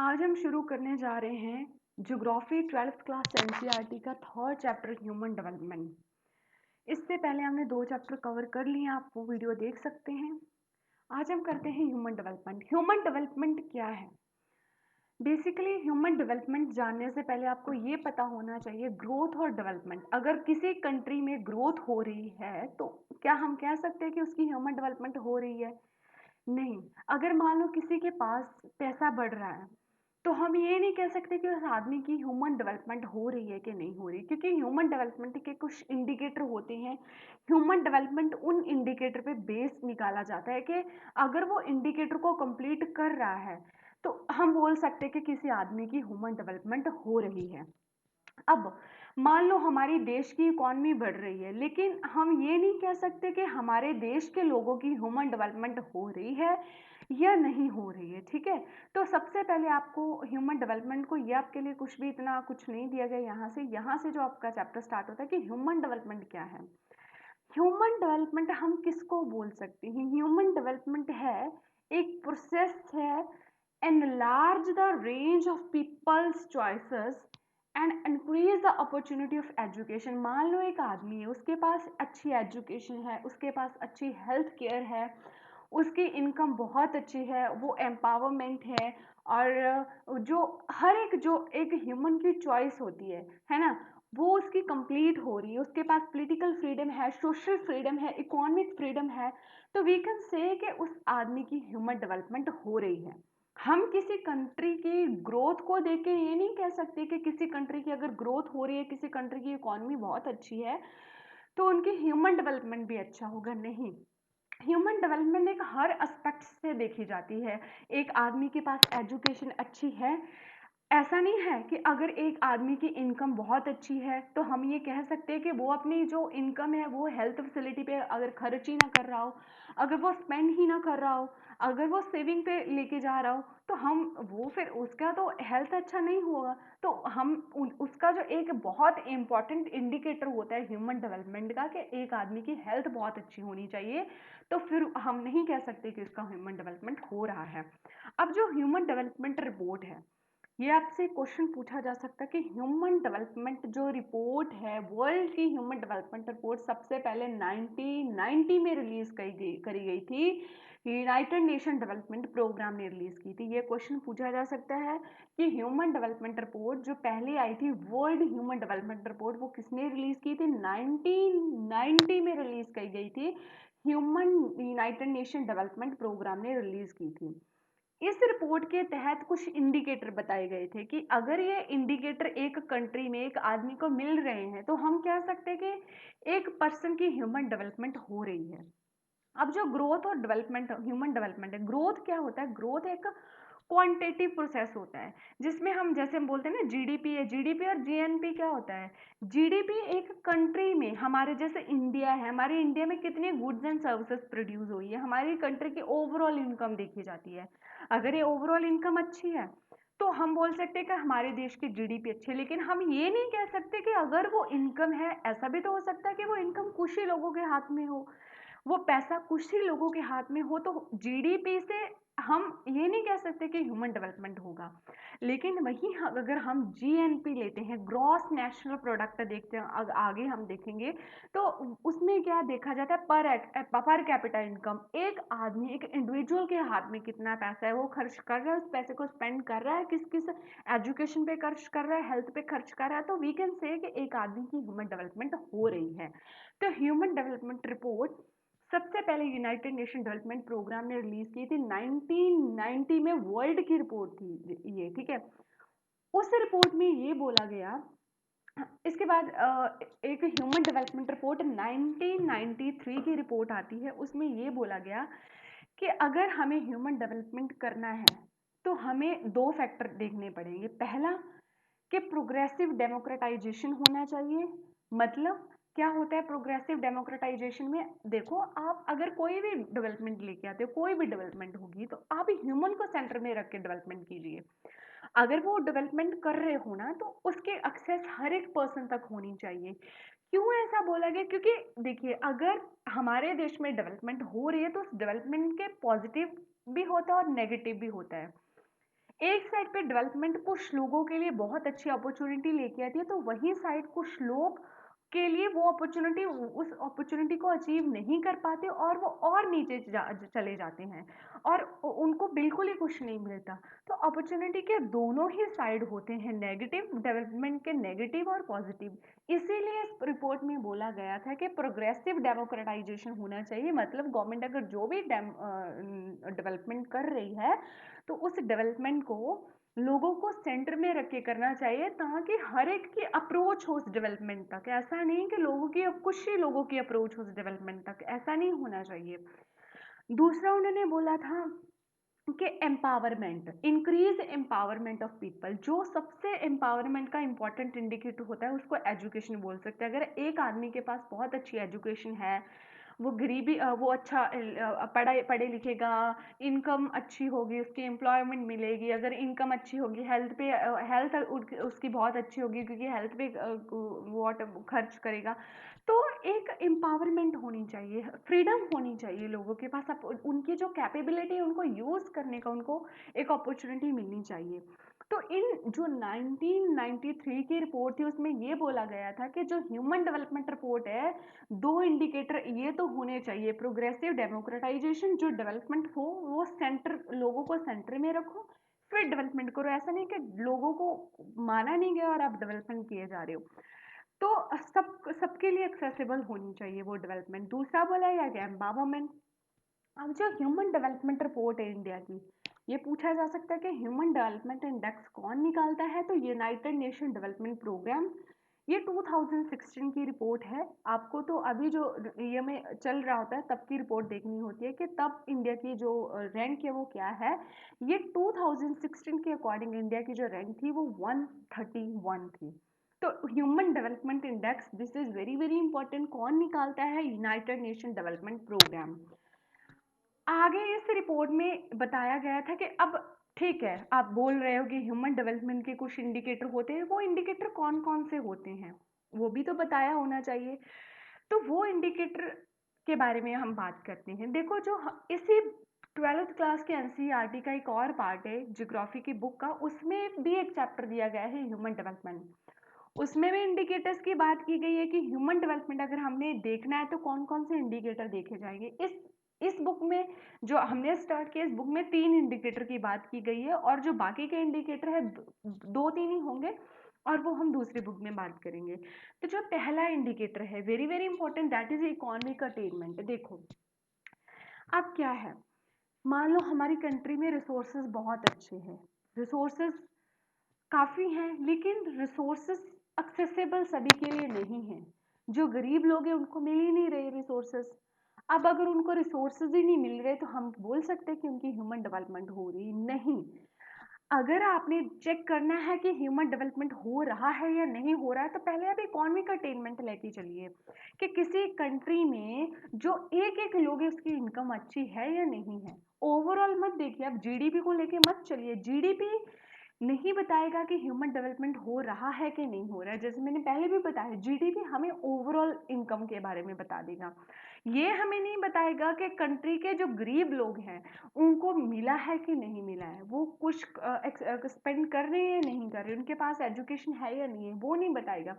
आज हम शुरू करने जा रहे हैं ज्योग्राफी 12th क्लास एनसीईआरटी का थर्ड चैप्टर ह्यूमन डेवलपमेंट। इससे पहले हमने 2 चैप्टर कवर कर लिए, आप वो वीडियो देख सकते हैं। आज हम करते हैं ह्यूमन डेवलपमेंट। ह्यूमन डेवलपमेंट क्या है? बेसिकली ह्यूमन डेवलपमेंट जानने से पहले आपको ये पता होना चाहिए ग्रोथ और डेवलपमेंट। अगर किसी कंट्री में ग्रोथ हो रही है तो क्या हम कह सकते हैं कि उसकी ह्यूमन डेवलपमेंट हो रही है? नहीं। अगर मान लो किसी के पास पैसा बढ़ रहा है तो हम ये नहीं कह सकते कि उस आदमी की ह्यूमन डेवलपमेंट हो रही है कि नहीं हो रही, क्योंकि ह्यूमन डेवलपमेंट के कुछ इंडिकेटर होते हैं। ह्यूमन डेवलपमेंट उन इंडिकेटर पे बेस निकाला जाता है कि अगर वो इंडिकेटर को कंप्लीट कर रहा है तो हम बोल सकते हैं कि किसी आदमी की ह्यूमन डेवलपमेंट हो रही है। अब मान लो हमारी देश की इकॉनमी बढ़ रही है, लेकिन हम ये नहीं कह सकते कि हमारे देश के लोगों की ह्यूमन डेवलपमेंट हो रही है या नहीं हो रही है। ठीक है, तो सबसे पहले आपको ह्यूमन डेवलपमेंट को, ये आपके लिए कुछ भी इतना कुछ नहीं दिया गया। यहाँ से जो आपका चैप्टर स्टार्ट होता है कि ह्यूमन डेवलपमेंट क्या है। ह्यूमन डेवलपमेंट हम किसको बोल सकते हैं? ह्यूमन डेवलपमेंट है एक प्रोसेस है enlarge the range of people's choices and increase the opportunity of education। मान लो एक आदमी है, उसके पास अच्छी एजुकेशन है, उसके पास अच्छी हेल्थ केयर है, उसकी इनकम बहुत अच्छी है, वो एम्पावरमेंट है, और जो हर एक जो एक ह्यूमन की चॉइस होती है ना, वो उसकी कंप्लीट हो रही है। उसके पास पॉलिटिकल फ्रीडम है, सोशल फ्रीडम है, इकोनॉमिक फ्रीडम है। तो वी कैन से कि उस आदमी की ह्यूमन डेवलपमेंट हो रही है। हम किसी कंट्री की ग्रोथ को देख के ये नहीं कह सकते कि किसी कंट्री की अगर ग्रोथ हो रही है, किसी कंट्री की इकोनॉमी बहुत अच्छी है, तो उनकी ह्यूमन डेवलपमेंट भी अच्छा होगा। नहीं, ह्यूमन डेवलपमेंट एक हर एस्पेक्ट से देखी जाती है। एक आदमी के पास एजुकेशन अच्छी है, ऐसा नहीं है कि अगर एक आदमी की इनकम बहुत अच्छी है तो हम ये कह सकते हैं कि वो अपनी जो इनकम है वो हेल्थ फैसिलिटी पे अगर खर्च ही ना कर रहा हो, अगर वो स्पेंड ही ना कर रहा हो, अगर वो सेविंग पे लेके जा रहा हो, तो हम वो फिर उसका तो हेल्थ अच्छा नहीं होगा। तो हम उसका जो एक बहुत इंपॉर्टेंट इंडिकेटर होता है ह्यूमन डेवलपमेंट का कि एक आदमी की हेल्थ बहुत अच्छी होनी चाहिए, तो फिर हम नहीं कह सकते कि उसका ह्यूमन डेवलपमेंट हो रहा है। अब जो ह्यूमन डेवलपमेंट रिपोर्ट है, ये आपसे क्वेश्चन पूछा जा सकता है कि ह्यूमन डेवलपमेंट जो रिपोर्ट है, वर्ल्ड की ह्यूमन डेवलपमेंट रिपोर्ट सबसे पहले 1990 में रिलीज करी गई थी। यूनाइटेड नेशन डेवलपमेंट प्रोग्राम ने रिलीज की थी। ये क्वेश्चन पूछा जा सकता है कि ह्यूमन डेवलपमेंट रिपोर्ट जो पहले आई थी, वर्ल्ड ह्यूमन डेवलपमेंट रिपोर्ट, वो किसने रिलीज की थी? 1990 में रिलीज की गई थी। Human United Nation Development Programme ने रिलीज की थी। इस रिपोर्ट के तहत कुछ इंडिकेटर बताए गए थे कि अगर ये इंडिकेटर एक कंट्री में एक आदमी को मिल रहे हैं तो हम कह सकते हैं कि एक पर्सन की ह्यूमन डेवलपमेंट हो रही है। अब जो ग्रोथ और डेवलपमेंट, ह्यूमन डेवलपमेंट है, ग्रोथ क्या होता है? ग्रोथ एक क्वांटिटेटिव प्रोसेस होता है जिसमें हम, जैसे हम बोलते हैं ना, जीडीपी है। जीडीपी और जीएनपी क्या होता है? जीडीपी एक कंट्री में, हमारे जैसे इंडिया है, हमारे इंडिया में कितने गुड्स एंड सर्विसेज प्रोड्यूस हुई है, हमारी कंट्री की ओवरऑल इनकम देखी जाती है। अगर ये ओवरऑल इनकम अच्छी है तो हम बोल सकते हैं कि हमारे देश की जीडीपी अच्छी है। लेकिन हम ये नहीं कह सकते कि अगर वो इनकम है, ऐसा भी तो हो सकता है कि वो इनकम कुछ ही लोगों के हाथ में हो, वो पैसा कुछ ही लोगों के हाथ में हो, तो जीडीपी से हम ये नहीं कह सकते कि ह्यूमन डेवलपमेंट होगा। लेकिन वहीं अगर हम जीएनपी लेते हैं, ग्रॉस नेशनल प्रोडक्ट देखते हैं, आगे हम देखेंगे, तो उसमें क्या देखा जाता है? Per capita income. एक आदमी, एक इंडिविजुअल के हाथ में कितना पैसा है, वो खर्च कर रहा है, उस पैसे को स्पेंड कर रहा है किस किस एजुकेशन पे खर्च कर रहा है, हेल्थ पे खर्च कर रहा है, तो वी कैन से कि एक आदमी की ह्यूमन डेवलपमेंट हो रही है। तो ह्यूमन डेवलपमेंट रिपोर्ट सबसे पहले यूनाइटेड नेशन डेवलपमेंट प्रोग्राम ने रिलीज की थी 1990 में। वर्ल्ड की रिपोर्ट थी ये, ठीक है। उस रिपोर्ट में ये बोला गया, इसके बाद एक ह्यूमन डेवलपमेंट रिपोर्ट 1993 की रिपोर्ट आती है, उसमें ये बोला गया कि अगर हमें ह्यूमन डेवलपमेंट करना है तो हमें दो फैक्टर देखने पड़ेंगे। पहला, कि प्रोग्रेसिव डेमोक्रेटाइजेशन होना चाहिए। मतलब क्या होता है प्रोग्रेसिव डेमोक्रेटाइजेशन में? देखो, आप अगर कोई भी डेवलपमेंट लेके आते हो, कोई भी डेवलपमेंट होगी, तो आप ह्यूमन को सेंटर में रख के डेवलपमेंट कीजिए। अगर वो डेवलपमेंट कर रहे हो ना, तो उसके एक्सेस हर एक पर्सन तक होनी चाहिए। क्यों ऐसा बोला गया? क्योंकि देखिए, अगर हमारे देश में डेवलपमेंट हो रही है तो उस डेवलपमेंट के पॉजिटिव भी होता है और नेगेटिव भी होता है। एक साइड पे डेवलपमेंट कुछ लोगों के लिए बहुत अच्छी अपॉर्चुनिटी लेके आती है, तो वही साइड कुछ लोग के लिए वो अपॉर्चुनिटी, उस अपॉर्चुनिटी को अचीव नहीं कर पाते और वो और नीचे चले जाते हैं और उनको बिल्कुल ही कुछ नहीं मिलता। तो अपॉर्चुनिटी के दोनों ही साइड होते हैं, नेगेटिव डेवलपमेंट के नेगेटिव और पॉजिटिव। इसीलिए इस रिपोर्ट में बोला गया था कि प्रोग्रेसिव डेमोक्रेटाइजेशन होना चाहिए, मतलब गवर्नमेंट अगर जो भी डेवलपमेंट कर रही है तो उस डेवलपमेंट को लोगों को सेंटर में रख के करना चाहिए, ताकि हर एक की अप्रोच हो उस डेवलपमेंट तक। ऐसा नहीं कि लोगों की, कुछ ही लोगों की अप्रोच हो उस डेवलपमेंट तक, ऐसा नहीं होना चाहिए। दूसरा उन्होंने बोला था कि empowerment, increase empowerment of people. जो सबसे एम्पावरमेंट का इंपॉर्टेंट इंडिकेटर होता है उसको एजुकेशन बोल सकते हैं। अगर एक आदमी के पास बहुत अच्छी एजुकेशन है, वो गरीबी वो अच्छा पढ़े लिखेगा, इनकम अच्छी होगी, उसकी एम्प्लॉयमेंट मिलेगी। अगर इनकम अच्छी होगी, हेल्थ पे हेल्थ उसकी बहुत अच्छी होगी क्योंकि हेल्थ पे वो खर्च करेगा। तो एक एम्पावरमेंट होनी चाहिए, फ्रीडम होनी चाहिए लोगों के पास, उनकी जो कैपेबिलिटी है उनको यूज़ करने का उनको एक अपॉर्चुनिटी मिलनी चाहिए। तो इन जो 1993 की रिपोर्ट थी उसमें ये बोला गया था कि जो ह्यूमन डेवलपमेंट रिपोर्ट है, दो इंडिकेटर ये तो होने चाहिए, प्रोग्रेसिव डेमोक्रेटाइजेशन, जो डेवलपमेंट हो वो सेंटर, लोगों को सेंटर में रखो, फिर डेवलपमेंट करो। ऐसा नहीं कि लोगों को माना नहीं गया और आप डेवलपमेंट किए जा रहे हो। तो सबके लिए एक्सेसिबल होनी चाहिए वो डेवलपमेंट। दूसरा बोला या गया एम्पावरमेंट। अब जो ह्यूमन डेवलपमेंट रिपोर्ट है इंडिया की, ये पूछा जा सकता है कि ह्यूमन डेवलपमेंट इंडेक्स कौन निकालता है, तो यूनाइटेड नेशन डेवलपमेंट प्रोग्राम। ये 2016 की रिपोर्ट है। आपको तो अभी जो ये में चल रहा होता है तब की रिपोर्ट देखनी होती है कि तब इंडिया की जो रैंक है वो क्या है। ये 2016 के अकॉर्डिंग इंडिया की जो रैंक थी वो 131 थी। तो human development index, this is very very important, कौन निकालता है, यूनाइटेड नेशन डेवलपमेंट प्रोग्राम। आगे इस रिपोर्ट में बताया गया था कि अब ठीक है, आप बोल रहे हो कि ह्यूमन डेवलपमेंट के कुछ इंडिकेटर होते हैं, वो इंडिकेटर कौन कौन से होते हैं वो भी तो बताया होना चाहिए। तो वो इंडिकेटर के बारे में हम बात करते हैं। देखो, जो इसी 12th क्लास के एनसीईआरटी का एक और पार्ट है ज्योग्राफी की बुक का, उसमें भी एक चैप्टर दिया गया है ह्यूमन डेवलपमेंट। उसमें भी इंडिकेटर्स की बात की गई है कि ह्यूमन डेवलपमेंट अगर हमने देखना है तो कौन कौन से इंडिकेटर देखे जाएंगे। इस बुक में जो हमने स्टार्ट किया, इस बुक में 3 इंडिकेटर की बात की गई है और जो बाकी के इंडिकेटर है दो तीन ही होंगे और वो हम दूसरी बुक में बात करेंगे। तो जो पहला इंडिकेटर है, very very important, that is economic attainment. देखो अब क्या है, मान लो हमारी कंट्री में रिसोर्सेज बहुत अच्छे हैं, रिसोर्सेज काफ़ी हैं, लेकिन रिसोर्सेज एक्सेसिबल सभी के लिए नहीं हैं। जो गरीब लोग हैं उनको मिल ही नहीं रहे रिसोर्सेज। अब अगर उनको रिसोर्सेज ही नहीं मिल रहे तो हम बोल सकते हैं कि उनकी ह्यूमन डेवलपमेंट हो रही नहीं। अगर आपने चेक करना है कि ह्यूमन डेवलपमेंट हो रहा है या नहीं हो रहा है, तो पहले आप इकोनॉमिक अटेनमेंट लेके चलिए कि किसी कंट्री में जो एक एक लोग हैं उसकी इनकम अच्छी है या नहीं है। ओवरऑल मत देखिए, आप जीडीपी को लेके मत चलिए। जीडीपी नहीं बताएगा कि ह्यूमन डेवलपमेंट हो रहा है कि नहीं हो रहा है। जैसे मैंने पहले भी बताया, जीडीपी हमें ओवरऑल इनकम के बारे में बता देगा, ये हमें नहीं बताएगा कि कंट्री के जो गरीब लोग हैं उनको मिला है कि नहीं मिला है, वो कुछ स्पेंड कर रहे हैं या नहीं कर रहे, उनके पास एजुकेशन है या नहीं है, वो नहीं बताएगा।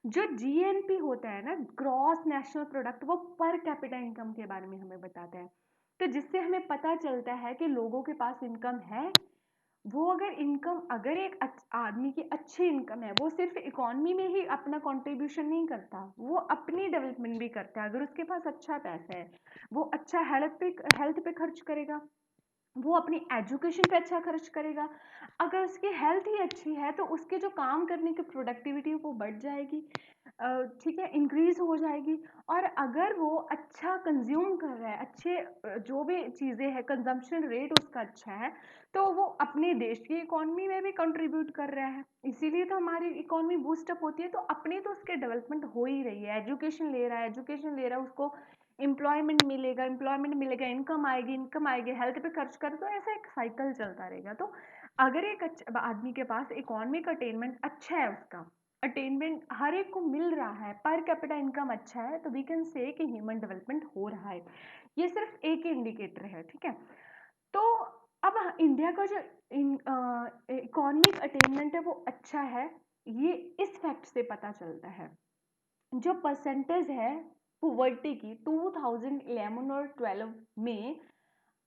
जो जीएनपी होता है ना, ग्रॉस नेशनल प्रोडक्ट, वो पर कैपिटा इनकम के बारे में हमें बताता है। तो जिससे हमें पता चलता है कि लोगों के पास इनकम है। वो अगर इनकम, अगर एक आदमी की अच्छी इनकम है, वो सिर्फ इकोनॉमी में ही अपना कंट्रीब्यूशन नहीं करता, वो अपनी डेवलपमेंट भी करता है। अगर उसके पास अच्छा पैसा है, वो अच्छा हेल्थ पे खर्च करेगा, वो अपनी एजुकेशन पे अच्छा खर्च करेगा। अगर उसकी हेल्थ ही अच्छी है तो उसके जो काम करने की प्रोडक्टिविटी वो बढ़ जाएगी, ठीक है, इंक्रीज हो जाएगी। और अगर वो अच्छा कंज्यूम कर रहा है, अच्छे जो भी चीज़ें हैं, कंजम्पशन रेट उसका अच्छा है, तो वो अपने देश की इकोनॉमी में भी कंट्रीब्यूट कर रहा है। इसीलिए तो हमारी इकोनॉमी बूस्टअप होती है। तो अपनी तो उसके डेवलपमेंट हो ही रही है। एजुकेशन ले रहा है, उसको एम्प्लॉयमेंट मिलेगा, इनकम आएगी, हेल्थ पे खर्च कर, तो ऐसा एक साइकिल चलता रहेगा। तो अगर एक आदमी के पास इकोनॉमिक अटेनमेंट अच्छा है, उसका अटेनमेंट हर एक को मिल रहा है, पर कैपिटा इनकम अच्छा है, तो वी कैन से कि ह्यूमन डेवलपमेंट हो रहा है। ये सिर्फ एक इंडिकेटर है, ठीक है। तो अब इंडिया का जो इकोनॉमिक अटेनमेंट है वो अच्छा है, ये इस फैक्ट से पता चलता है। जो परसेंटेज है पॉवर्टी की 2011 और 12 में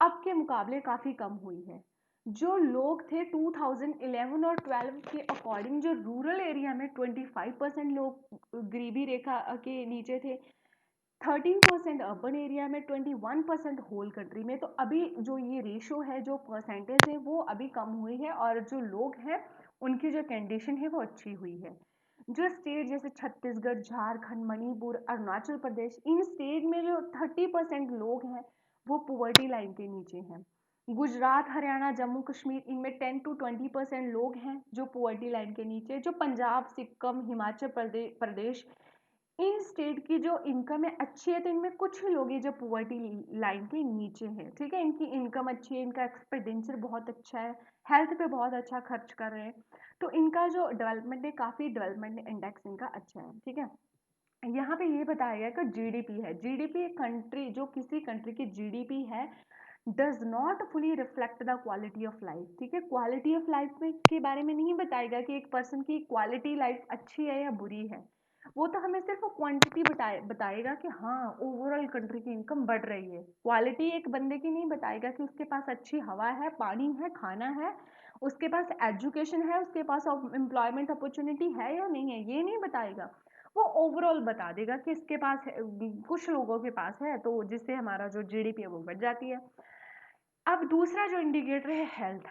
अब के मुकाबले काफ़ी कम हुई है। जो लोग थे 2011 और 12 के अकॉर्डिंग, जो रूरल एरिया में 25% लोग गरीबी रेखा के नीचे थे, 13% अर्बन एरिया में, 21% होल कंट्री में। तो अभी जो ये रेशो है, जो परसेंटेज है, वो अभी कम हुई है और जो लोग हैं उनकी जो कंडीशन है वो अच्छी हुई है। जो स्टेट जैसे छत्तीसगढ़, झारखंड, मणिपुर, अरुणाचल प्रदेश, इन स्टेट में जो 30% लोग हैं वो पॉवर्टी लाइन के नीचे हैं। गुजरात, हरियाणा, जम्मू कश्मीर, इनमें 10 to 20% लोग हैं जो पॉवर्टी लाइन के नीचे। जो पंजाब, सिक्किम, हिमाचल प्रदेश, इन स्टेट की जो इनकम है अच्छी है, तो इनमें कुछ ही लोग हैं जो पॉवर्टी लाइन के नीचे हैं। ठीक है, इनकी इनकम अच्छी है, इनका एक्सपेंडिचर बहुत अच्छा है, हेल्थ पे बहुत अच्छा खर्च कर रहे हैं, तो इनका जो डेवलपमेंट है, काफ़ी डेवलपमेंट इंडेक्स इनका अच्छा है। ठीक है, यहाँ पे ये बताया गया कि जीडीपी है, जीडीपी कंट्री, जो किसी कंट्री की जीडीपी है, does not fully reflect the quality of life. ठीक है, क्वालिटी ऑफ लाइफ में के बारे में नहीं बताएगा कि एक पर्सन की क्वालिटी लाइफ अच्छी है या बुरी है, वो तो हमें सिर्फ क्वांटिटी बताएगा कि हाँ ओवरऑल कंट्री की इनकम बढ़ रही है। क्वालिटी एक बंदे की नहीं बताएगा कि उसके पास अच्छी हवा है, पानी है, खाना है, उसके पास एजुकेशन है, उसके पास एम्प्लॉयमेंट अपॉर्चुनिटी है या नहीं है, ये नहीं बताएगा। वो ओवरऑल बता देगा कि इसके पास है, कुछ लोगों के पास है, तो जिससे हमारा जो जीडीपी है वो बढ़ जाती है। अब दूसरा जो इंडिकेटर है हेल्थ।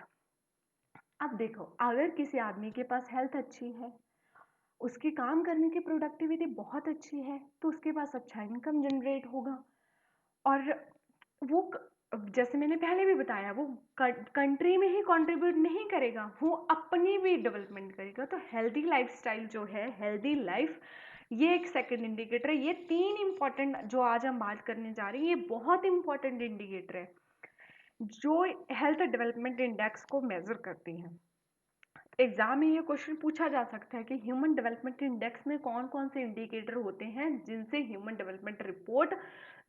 अब देखो, अगर किसी आदमी के पास हेल्थ अच्छी है, उसकी काम करने की प्रोडक्टिविटी बहुत अच्छी है, तो उसके पास अच्छा इनकम जनरेट होगा। और वो जैसे मैंने पहले भी बताया, वो कंट्री में ही कंट्रीब्यूट नहीं करेगा, वो अपनी भी डेवलपमेंट करेगा। तो हेल्दी लाइफस्टाइल जो है, हेल्दी लाइफ, ये एक सेकंड इंडिकेटर है। ये तीन इंपॉर्टेंट जो आज हम बात करने जा रहे हैं, ये बहुत इंपॉर्टेंट इंडिकेटर है जो हेल्थ डेवलपमेंट इंडेक्स को मेजर करती हैं। एग्जाम में ये क्वेश्चन पूछा जा सकता है कि ह्यूमन डेवलपमेंट इंडेक्स में कौन कौन से इंडिकेटर होते हैं जिनसे ह्यूमन डेवलपमेंट रिपोर्ट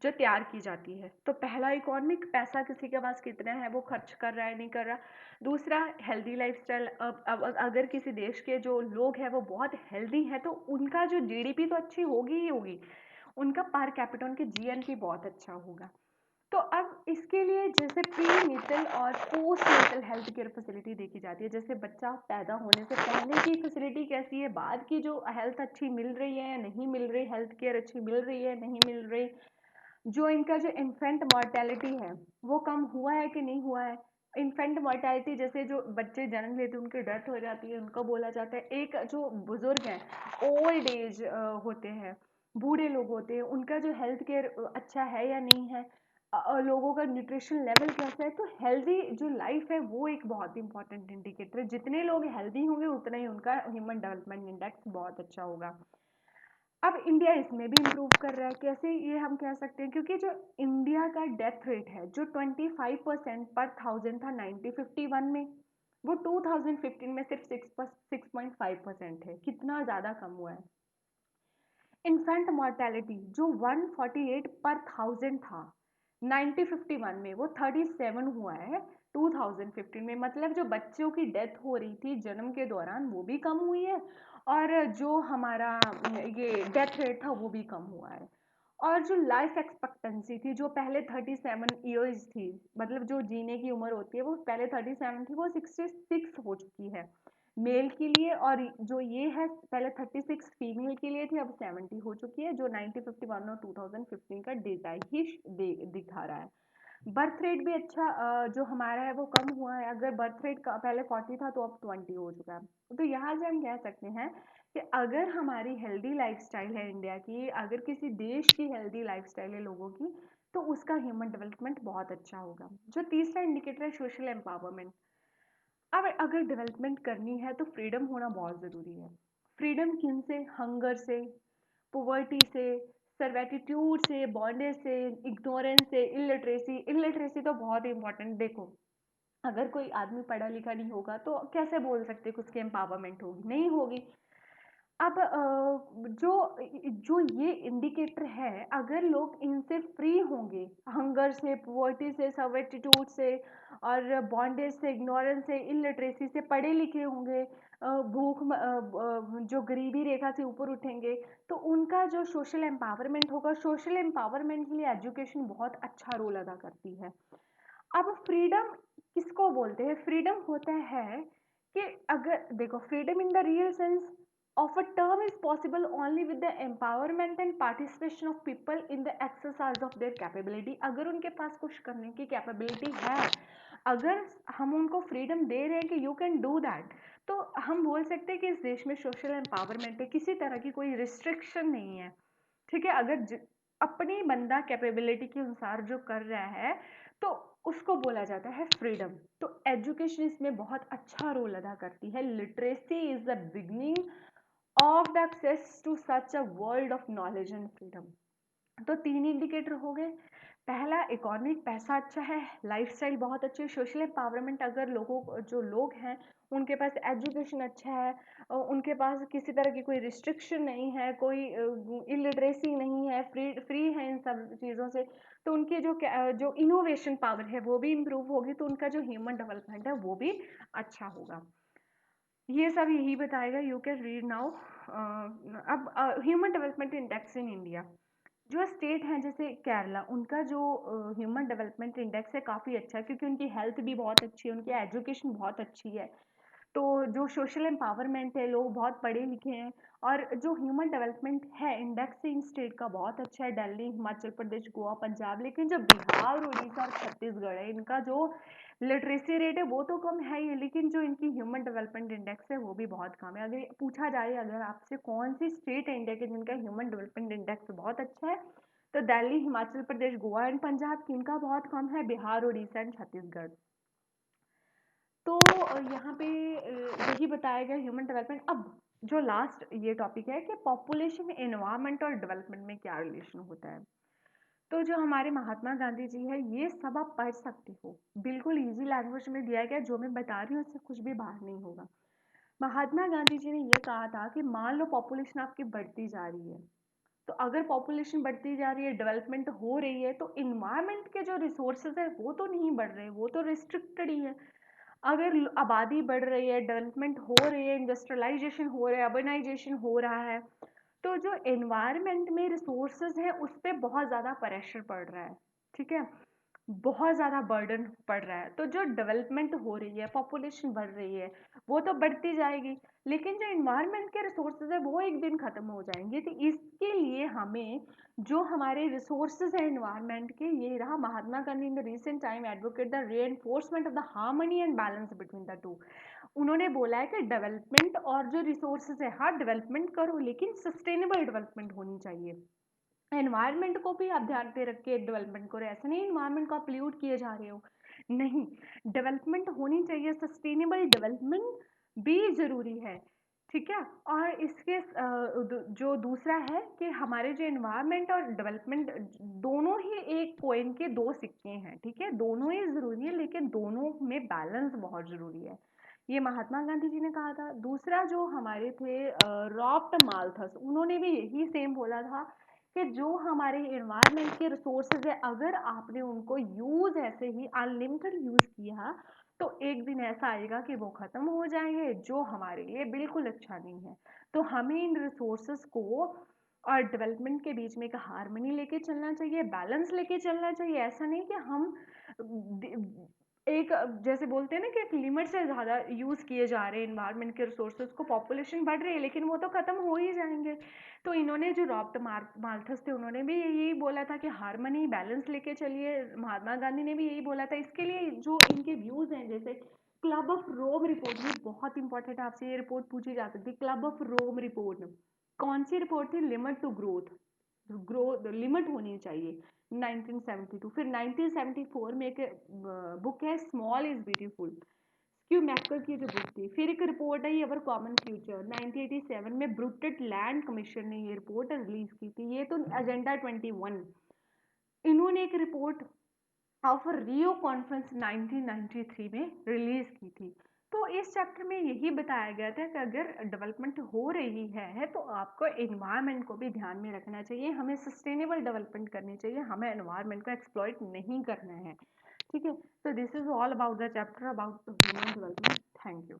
जो तैयार की जाती है। तो पहला इकोनॉमिक, पैसा किसी के पास कितना है, वो खर्च कर रहा है नहीं कर रहा। दूसरा हेल्दी लाइफस्टाइल, अब अगर किसी देश के जो लोग हैं वो बहुत हेल्दी है, तो उनका जो जीडीपी तो अच्छी होगी ही होगी, उनका पर कैपिटा, उनके जीएनपी बहुत अच्छा होगा। तो अब इसके लिए जैसे प्री नेटल और postnatal health care facility देखी जाती है। जैसे बच्चा पैदा होने से पहले की फैसिलिटी कैसी है, बाद की जो हेल्थ अच्छी मिल रही है या नहीं मिल रही, हेल्थ केयर अच्छी मिल रही है नहीं मिल रही, जो इनका जो इन्फेंट मॉर्टेलिटी है वो कम हुआ है कि नहीं हुआ है। इन्फेंट मॉर्टेलिटी जैसे जो बच्चे जन्म लेते हैं उनकी डेथ हो जाती है, उनको बोला जाता है। एक जो बुजुर्ग हैं, ओल्ड एज होते हैं, बूढ़े लोग होते हैं, उनका जो हेल्थ केयर अच्छा है या नहीं है, लोगों का न्यूट्रिशन लेवल कैसा है। तो हेल्दी जो लाइफ है वो एक बहुत इंपॉर्टेंट इंडिकेटर है। जितने लोग हेल्दी होंगे उतना ही उनका ह्यूमन डेवलपमेंट इंडेक्स बहुत अच्छा होगा। अब इंडिया इसमें भी इम्प्रूव कर रहा है। कैसे, ये हम कह सकते हैं क्योंकि जो इंडिया का डेथ रेट है जो 25% पर थाउजेंड था 1951 में, वो 2015 में सिर्फ 6.5% है। कितना ज़्यादा कम हुआ है। इन्फेंट मॉर्टेलिटी जो 148 पर थाउजेंड था 1951 में, वो 37 हुआ है 2015 में। मतलब जो बच्चों की डेथ हो रही थी जन्म के दौरान वो भी कम हुई है, और जो हमारा ये डेथ रेट था वो भी कम हुआ है। और जो लाइफ एक्सपेक्टेंसी थी जो पहले 37 ईयर्स थी, मतलब जो जीने की उम्र होती है वो पहले 37 थी, वो 66 हो चुकी है मेल के लिए। और जो ये है पहले 36 फीमेल के लिए थी, अब 70 हो चुकी है, जो 1951 और 2015 का डेटा ही दिखा रहा है। बर्थ रेट भी अच्छा जो हमारा है वो कम हुआ है। अगर बर्थ रेट का पहले 40 था तो अब 20 हो चुका है। तो यहाँ से हम कह सकते हैं कि अगर हमारी हेल्दी लाइफस्टाइल है इंडिया की, अगर किसी देश की हेल्दी लाइफस्टाइल है लोगों की, तो उसका ह्यूमन डेवलपमेंट बहुत अच्छा होगा। जो तीसरा इंडिकेटर है सोशल एम्पावरमेंट। अब अगर डेवलपमेंट करनी है तो फ्रीडम होना बहुत ज़रूरी है। फ्रीडम किन से, हंगर से, पोवर्टी से, सर्वेटिट्यूड से, बॉन्डेज से, इग्नोरेंस से, इलिटरेसी। इलिटरेसी तो बहुत इंपॉर्टेंट। देखो, अगर कोई आदमी पढ़ा लिखा नहीं होगा तो कैसे बोल सकते कि उसकी एम्पावरमेंट होगी, नहीं होगी। अब जो जो ये इंडिकेटर है, अगर लोग इनसे फ्री होंगे, हंगर से, पॉवर्टी से, सर्विट्यूड से और बॉन्डेज से, इग्नोरेंस से, इलिटरेसी से, पढ़े लिखे होंगे, जो गरीबी रेखा से ऊपर उठेंगे, तो उनका जो सोशल एम्पावरमेंट होगा, सोशल एम्पावरमेंट के लिए एजुकेशन बहुत अच्छा रोल अदा करती है। अब फ्रीडम किसको बोलते हैं? फ्रीडम होता है कि अगर देखो, freedom in the real sense of a term is possible only with the empowerment and participation of people in the exercise of their capability। अगर उनके पास कुछ करने की कैपेबिलिटी है, अगर हम उनको फ्रीडम दे रहे हैं कि यू कैन डू दैट, तो हम बोल सकते हैं कि इस देश में सोशल एम्पावरमेंट है, किसी तरह की कोई रिस्ट्रिक्शन नहीं है। ठीक है, अगर अपनी बंदा कैपेबिलिटी के अनुसार जो कर रहा है तो उसको बोला जाता है फ्रीडम। तो एजुकेशन इसमें बहुत अच्छा रोल अदा करती है। Literacy is the beginning of the access to such a world of knowledge and freedom. तो 3 इंडिकेटर हो गए। पहला, इकोनॉमिक पैसा अच्छा है, लाइफस्टाइल बहुत अच्छी है, सोशल एम्पावरमेंट, अगर जो लोग हैं उनके पास एजुकेशन अच्छा है, उनके पास किसी तरह की कोई रिस्ट्रिक्शन नहीं है, कोई इलिटरेसी नहीं है, फ्री फ्री है इन सब चीज़ों से, तो उनकी जो इनोवेशन पावर है वो भी इम्प्रूव होगी, तो उनका जो ह्यूमन डेवलपमेंट है वो भी अच्छा होगा। ये सब यही बताएगा। You can read now. अब human development index in India, जो स्टेट हैं जैसे केरला, उनका जो ह्यूमन डेवलपमेंट इंडेक्स है काफ़ी अच्छा है, क्योंकि उनकी हेल्थ भी बहुत अच्छी है, उनकी एजुकेशन बहुत अच्छी है, तो जो सोशल एम्पावरमेंट है, लोग बहुत पढ़े लिखे हैं, और जो ह्यूमन डेवलपमेंट है इंडेक्स इन स्टेट का बहुत अच्छा है, दिल्ली, हिमाचल प्रदेश, गोवा, पंजाब। लेकिन जो बिहार, उड़ीसा और छत्तीसगढ़ है, इनका जो लिटरेसी रेट है वो तो कम है ही, लेकिन जो इनकी ह्यूमन डेवलपमेंट इंडेक्स है वो भी बहुत कम है। अगर पूछा जाए, अगर आपसे कौन सी स्टेट है इंडिया के जिनका ह्यूमन डेवलपमेंट इंडेक्स बहुत अच्छा है, तो दिल्ली, हिमाचल प्रदेश, गोवा एंड पंजाब, किनका बहुत कम है? बिहार, उड़ीसा एंड छत्तीसगढ़। तो यहाँ पे यही बताया गया ह्यूमन डेवलपमेंट। अब जो लास्ट ये टॉपिक है कि पॉपुलेशन, एनवायरनमेंट और डेवलपमेंट में क्या रिलेशन होता है। तो जो हमारे महात्मा गांधी जी है, ये सब आप पढ़ सकते हो, बिल्कुल इजी लैंग्वेज में दिया गया, जो मैं बता रही हूँ उससे कुछ भी बाहर नहीं होगा। महात्मा गांधी जी ने ये कहा था कि मान लो पॉपुलेशन आपकी बढ़ती जा रही है, तो अगर पॉपुलेशन बढ़ती जा रही है, डेवलपमेंट हो रही है, तो इन्वायरमेंट के जो रिसोर्सेज है वो तो नहीं बढ़ रहे, वो तो रिस्ट्रिक्टेड ही है। अगर आबादी बढ़ रही है, डेवलपमेंट हो रही है, इंडस्ट्रियलाइजेशन हो रहा है, अर्बनाइजेशन हो रहा है, तो जो एनवायरनमेंट में रिसोर्सेज है उस पर बहुत ज़्यादा प्रेशर पड़ रहा है। ठीक है, बहुत ज़्यादा बर्डन पड़ रहा है। तो जो डेवलपमेंट हो रही है, पॉपुलेशन बढ़ रही है, वो तो बढ़ती जाएगी, लेकिन जो इन्वायरमेंट के रिसोर्सेज है वो एक दिन ख़त्म हो जाएंगे। तो इसके लिए हमें जो हमारे रिसोर्सेज है इन्वायरमेंट के, ये रहा, Mahatma Gandhi in the recent time advocate the reinforcement of the harmony and balance between the two. उन्होंने बोला है कि डेवलपमेंट और जो रिसोर्सेज है, हाँ डेवलपमेंट करो, लेकिन सस्टेनेबल डेवलपमेंट होनी चाहिए। एनवायरनमेंट को भी आप ध्यान पे रख के डेवलपमेंट करो, ऐसा नहीं एनवायरनमेंट को आप पोल्यूट किए जा रहे हो, नहीं, डेवलपमेंट होनी चाहिए, सस्टेनेबल डेवलपमेंट भी ज़रूरी है। ठीक है, और इसके जो दूसरा है कि हमारे जो एनवायरनमेंट और डेवलपमेंट दोनों ही एक कॉइन के दो सिक्के हैं। ठीक है, दोनों ही ज़रूरी है, लेकिन दोनों में बैलेंस बहुत ज़रूरी है, ये महात्मा गांधी जी ने कहा था। दूसरा जो हमारे थे रॉबर्ट माल्थस, उन्होंने भी यही सेम बोला था कि जो हमारे इन्वायरमेंट के रिसोर्सेज है, अगर आपने उनको यूज़ ऐसे ही अनलिमिटेड यूज़ किया, तो एक दिन ऐसा आएगा कि वो ख़त्म हो जाएंगे, जो हमारे लिए बिल्कुल अच्छा नहीं है। तो हमें इन रिसोर्सेज को और डेवलपमेंट के बीच में एक हार्मनी लेके चलना चाहिए, बैलेंस लेके चलना चाहिए। ऐसा नहीं कि हम एक जैसे बोलते हैं ना कि एक लिमिट से ज़्यादा यूज़ किए जा रहे हैं इन्वायरमेंट के रिसोर्सेज को, पॉपुलेशन बढ़ रही है लेकिन वो तो ख़त्म हो ही जाएंगे। तो इन्होंने जो रॉबर्ट माल्थस थे, उन्होंने भी यही बोला था कि हार्मनी, बैलेंस लेके चलिए। महात्मा गांधी ने भी यही बोला था। इसके लिए जो इनके व्यूज़ हैं, जैसे क्लब ऑफ रोम रिपोर्ट, ये बहुत इंपॉर्टेंट है, आपसे ये रिपोर्ट पूछी जा सकती है। क्लब ऑफ रोम रिपोर्ट कौन सी रिपोर्ट थी? Limit to growth, growth limit होनी चाहिए, 1972। फिर 1974 में एक बुक है small is beautiful, Schumacher की जो बुक थी। फिर एक रिपोर्ट आई अवर कॉमन फ्यूचर, 1987 में ब्रुटेड लैंड कमीशन ने ये रिपोर्ट रिलीज की थी। ये तो एजेंडा 21। इन्होंने एक रिपोर्ट ऑफ रियो कॉन्फ्रेंस 1993 में रिलीज की थी। तो इस चैप्टर में यही बताया गया था कि अगर डेवलपमेंट हो रही है तो आपको एनवायरनमेंट को भी ध्यान में रखना चाहिए, हमें सस्टेनेबल डेवलपमेंट करनी चाहिए, हमें एनवायरनमेंट को एक्सप्लॉइट नहीं करना है। ठीक है, तो this is all about the chapter about human development. Thank you.